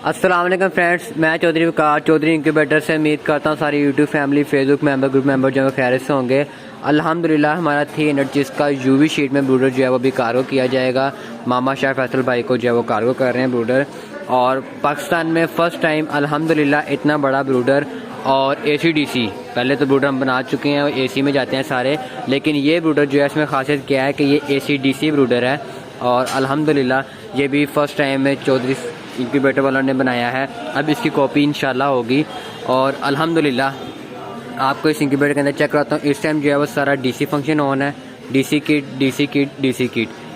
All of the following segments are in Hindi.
अस्सलाम वालेकुम फ्रेंड्स, मैं चौधरी वकार चौधरी इंक्यूबेटर से उम्मीद करता हूँ सारी YouTube family, Facebook member, group member जो है खैरियत से होंगे। अल्हम्दुलिल्लाह हमारा 300 जिसका यूवी शीट में ब्रूडर जो है वो भी कार्गो किया जाएगा। मामा शाह फैसल भाई को जो है वो कार्गो कर रहे हैं ब्रूडर, और पाकिस्तान में फ़र्स्ट टाइम अल्हम्दुलिल्लाह इतना बड़ा ब्रूडर और AC/DC। पहले तो ब्रूडर हम बना चुके हैं और AC में जाते हैं सारे, लेकिन ये ब्रूडर जो है इसमें खासियत क्या है कि ये AC/DC ब्रूडर है और अल्हम्दुलिल्लाह ये भी फ़र्स्ट टाइम में चौधरी इंक्यूबेटर वालों ने बनाया है। अब इसकी कॉपी इंशाल्लाह होगी और अल्हम्दुलिल्लाह आपको इस इंक्यूबेटर के अंदर चेक कराता हूँ। इस टाइम जो है वो सारा DC फंक्शन ऑन है, DC किट,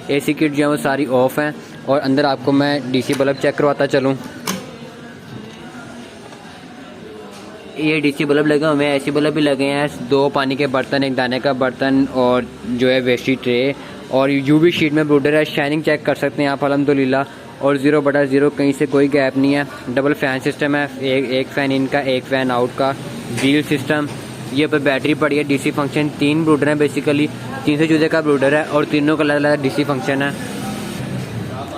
AC किट जो है वो सारी ऑफ है, और अंदर आपको मैं DC बल्ब चेक करवाता चलूँ। ये DC बल्ब लगे हुए हैं, AC बल्ब भी लगे हैं, 2 पानी के बर्तन, 1 दाने का बर्तन और जो है वेस्टी ट्रे, और UV शीट में ब्रूडर है। शाइनिंग चेक कर सकते हैं आप अल्हम्दुलिल्लाह, और 0/0 कहीं से कोई गैप नहीं है। डबल फैन सिस्टम है, एक फ़ैन इनका, एक फ़ैन आउट का, व्हील सिस्टम। ये पर बैटरी पड़ी है, DC फंक्शन। 3 ब्रूडर हैं बेसिकली, 300 चूजे का ब्रूडर है और तीनों का अलग-अलग DC फंक्शन है,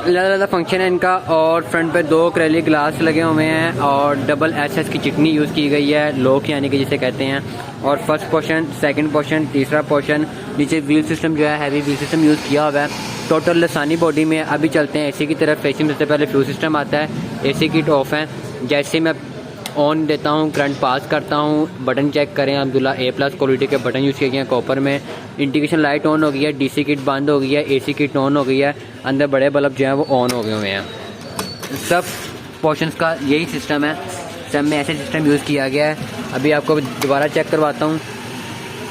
अलग-अलग फंक्शन है इनका। और फ्रंट पे 2 एक्रेलिक ग्लास लगे हुए हैं और डबल SS की चिकनी यूज़ की गई है, लोक यानी कि जिसे कहते हैं। और फर्स्ट पोर्शन, सेकंड पोर्शन, तीसरा पोर्शन। नीचे व्हील सिस्टम जो है हैवी व्हील सिस्टम यूज़ किया हुआ है। टोटल लसानी बॉडी में। अभी चलते हैं AC की तरफ। AC में सबसे पहले फ्यूज सिस्टम आता है, AC किट ऑफ है। जैसे मैं ऑन देता हूँ, करंट पास करता हूँ, बटन चेक करें अब्दुल्ला A+ क्वालिटी के बटन यूज़ किए गए हैं कॉपर में। इंडिकेशन लाइट ऑन हो गई है, DC किट बंद हो गई है, AC किट ऑन हो गई है, अंदर बड़े बल्ब जो है वो ऑन हो गए हुए हैं। सब पोर्शंस का यही सिस्टम है, सब में ऐसे सिस्टम यूज़ किया गया है। अभी आपको दोबारा चेक करवाता हूँ।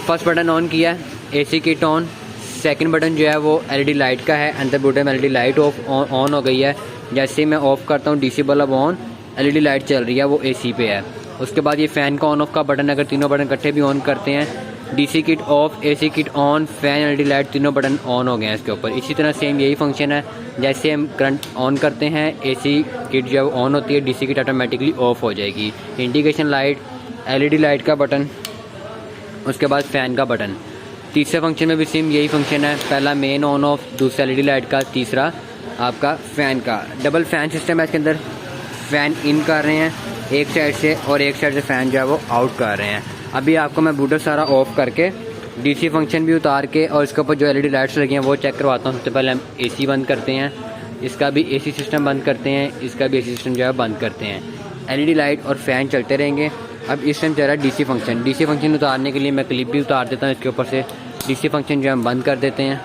फर्स्ट बटन ऑन किया है, AC kit on. Second button जो है वो LED लाइट का है, अंदर ब्रूडर में LED लाइट ऑन हो गई है। जैसे ही मैं ऑफ़ करता हूँ, DC bulb on, LED light चल रही है, वो AC पे है। उसके बाद ये फ़ैन का ऑन ऑफ का बटन, अगर तीनों बटन इकट्ठे भी ऑन करते हैं, DC kit of, AC kit on, fan, LED light, तीनों बटन ऑन हो गए हैं इसके ऊपर। इसी तरह सेम यही फंक्शन है, जैसे हम करंट ऑन करते हैं AC किट जो है वो ऑन होती है, DC किट ऑटोमेटिकली ऑफ हो जाएगी। इंडिकेशन लाइट, LED लाइट का बटन, उसके बाद फ़ैन का बटन। तीसरे फंक्शन में भी सेम यही फंक्शन है, पहला मेन ऑन ऑफ, दूसरा LED लाइट का, तीसरा आपका फ़ैन का। डबल फ़ैन सिस्टम है इसके अंदर, फ़ैन इन कर रहे हैं एक साइड से और एक साइड से फ़ैन जो है वो आउट कर रहे हैं। अभी आपको मैं ब्रूडर सारा ऑफ करके DC फंक्शन भी उतार के और इसके ऊपर जो LED लाइट्स लगी हैं वो चेक करवाता हूँ। सबसे पहले हम AC बंद करते हैं, इसका भी AC सिस्टम बंद करते हैं, इसका भी AC सिस्टम जो है बंद करते हैं। LED लाइट और फ़ैन चलते रहेंगे। अब इस टाइम चल रहा है DC फंक्शन। DC फंक्शन उतारने के लिए मैं क्लिप भी उतार देता हूँ इसके ऊपर से। DC फंक्शन जो है हम बंद कर देते हैं।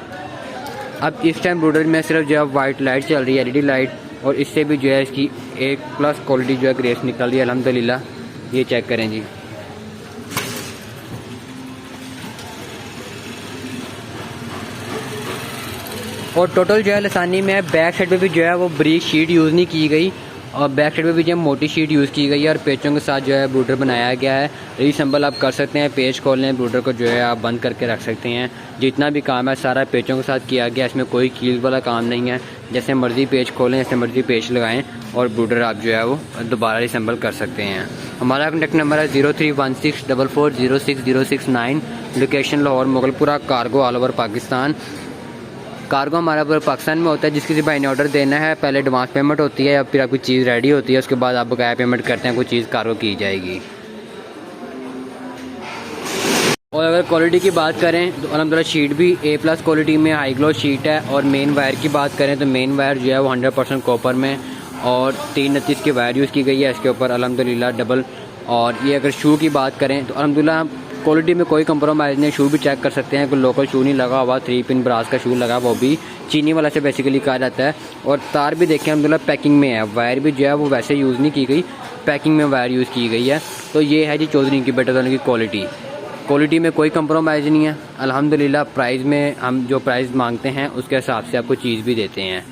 अब इस टाइम ब्रूडर में सिर्फ जो है वाइट लाइट चल रही है, LED लाइट, और इससे भी जो है इसकी A+ क्वालिटी जो है ग्रेस निकल रही है अल्हम्दुलिल्लाह। ये चेक करें जी। और टोटल जो है लसानी में बैक साइड पे भी जो है वो ब्रीक शीट यूज़ नहीं की गई, और बैक साइड पे भी जो है मोटी शीट यूज़ की गई है, और पेचों के साथ जो है ब्रूडर बनाया गया है। रीअसेंबल आप कर सकते हैं, पेच खोल लें, ब्रूडर को जो है आप बंद करके रख सकते हैं। जितना भी काम है सारा पेचों के साथ किया गया, इसमें कोई कील वाला काम नहीं है। जैसे मर्ज़ी पेच खोलें, जैसे मर्ज़ी पेच लगाएँ और ब्रूडर आप जो है वो दोबारा रीअसेंबल कर सकते हैं। हमारा कॉन्टैक्ट नंबर है 0316440609। Location Lahore Mughalpura, cargo all over Pakistan. Cargo हमारा पूरा पाकिस्तान में होता है। जिस किसी भाई ने ऑर्डर देना है, पहले एडवांस पेमेंट होती है या फिर आपकी चीज़ रेडी होती है, उसके बाद आप बकाया पेमेंट करते हैं, कोई चीज़ कार्गो की जाएगी। और अगर क्वालिटी की बात करें तो अल्हम्दुलिल्लाह शीट भी A+ क्वालिटी में हाई ग्लो शीट है। और मेन वायर की बात करें तो मेन वायर जो है वो 100% कॉपर में और 329 की वायर यूज़ की गई है इसके ऊपर अल्हम्दुलिल्लाह डबल। और ये अगर शू की बात करें तो अल्हम्दुलिल्लाह क्वालिटी में कोई कंप्रोमाइज़ नहीं। शू भी चेक कर सकते हैं, कोई लोकल शू नहीं लगा हुआ, 3 पिन ब्रास का शू लगा, वो भी चीनी वाला से बेसिकली कहा जाता है। और तार भी देखें अल्हम्दुलिल्लाह पैकिंग में है, वायर भी जो है वो वैसे यूज़ नहीं की गई, पैकिंग में वायर यूज़ की गई है। तो ये है जी चौधरी इंक्यूबेटर वालों की क्वालिटी में कोई कंप्रोमाइज़ नहीं है अल्हम्दुलिल्लाह। प्राइस में हम जो प्राइस मांगते हैं उसके हिसाब से आपको चीज़ भी देते हैं।